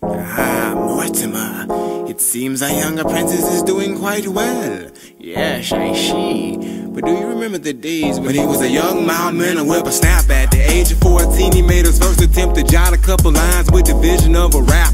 Mortimer, it seems our young apprentice is doing quite well. Yes, I see. But do you remember the days when he was a young mild man and whippersnapper? At the age of 14, he made his first attempt to jot a couple lines with the vision of a rap.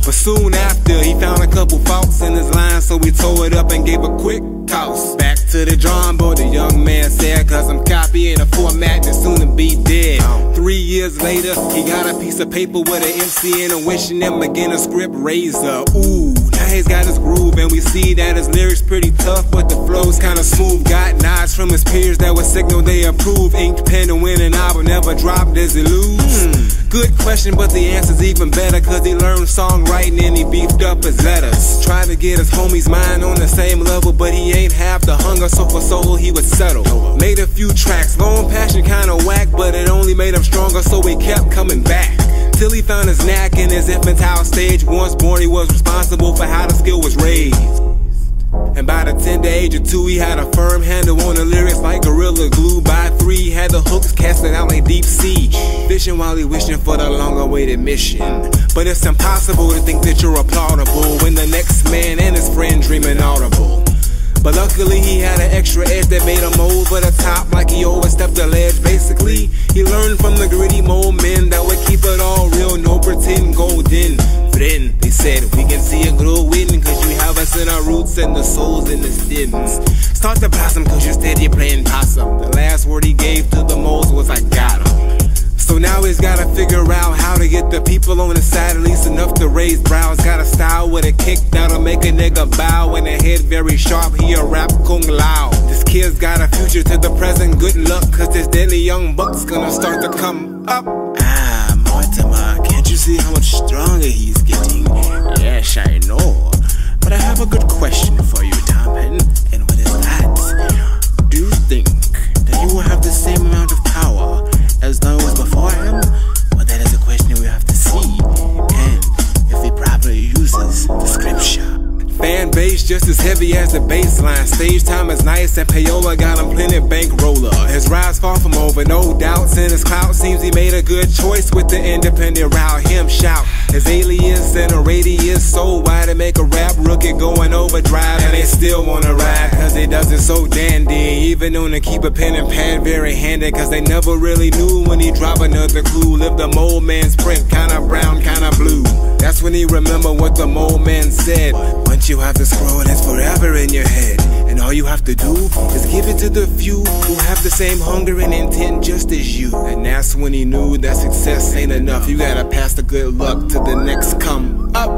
But soon after, he found a couple faults in his lines, so he tore it up and gave a quick toss. Back to the drawing board, the young man said, cause I'm copying a format that's soon to be dead. 3 years later, he got a piece of paper with an MC and a wishing him again a script razor. Ooh, now he's got his groove, and we see that his lyrics pretty tough, but the flow's kinda smooth. Got nods from his peers that would signal they approve. Inked pen to win an album, never dropped, does he lose? Good question, but the answer's even better, cause he learned songwriting and he beefed up his letters. Tried to get his homie's mind on the same level, but he ain't have the hunger, so for solo he would settle. Made a few tracks, long passion kinda whack, but it only made him stronger, so he kept coming back. Till he found his knack in his infantile stage. Once born, he was responsible for how the skill was raised. And by the tender age of 2, he had a firm handle on the lyrics like Gorilla Glue. By 3, he had the hooks casting out like deep sea, fishing while he wishing for the long-awaited mission. But it's impossible to think that you're applaudable when the next man and his friend dreaming audible. But luckily he had an extra edge that made him over the top, like he always stepped the ledge. Basically, he learned from the gritty mold men that would keep it all real, no pretend golden. Friend, they said, we can see it growing, cause you have us in our roots and the souls in the stems. Start to blossom cause you're steady playing possum. The last word he gave to the moles was, I got him. So now he's gotta figure out how to get the people on his side, at least enough to raise brows. Got a style with a kick that'll make a nigga bow, and a head very sharp, he a rap kung lao. This kid's got a future to the present, good luck, cause this deadly young buck's gonna start to come up. Mortimer, can't you see how much stronger he's getting? Yes, I know, but I have a good question for you, Darman. And what is that? Do you think that you will have the same amount of power as those before him? Well, that is a question we have to see, and if he properly uses the scripture. Fan base just as heavy as the baseline. Stage time is nice and payola got him plenty bankroller. His rise far from over, no doubts in his clout. Seems he made a good choice with the independent route. Him shout his alias and a radius so wide to make a rap rookie going overdrive. And they still wanna ride cause he does it so dandy. Even known to keep a pen and pad very handy, cause they never really knew when he drop another clue. Live the mold man's print, kinda brown, kinda blue. That's when he remember what the mold man said. Once you have the scroll, it's forever in your head, and all you have to do is give it to the few who have the same hunger and intent just as you. And that's when he knew that success ain't enough. You gotta pass the good luck to the next come up.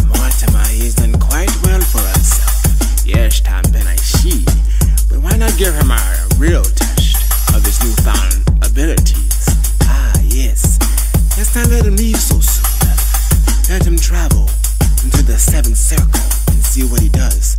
Mortimer, he's done quite well for himself. Yes, Darman, I see. But why not give him a real test of his newfound abilities? Yes. Let's not let him leave so soon. Let him travel into the 7th circle and see what he does.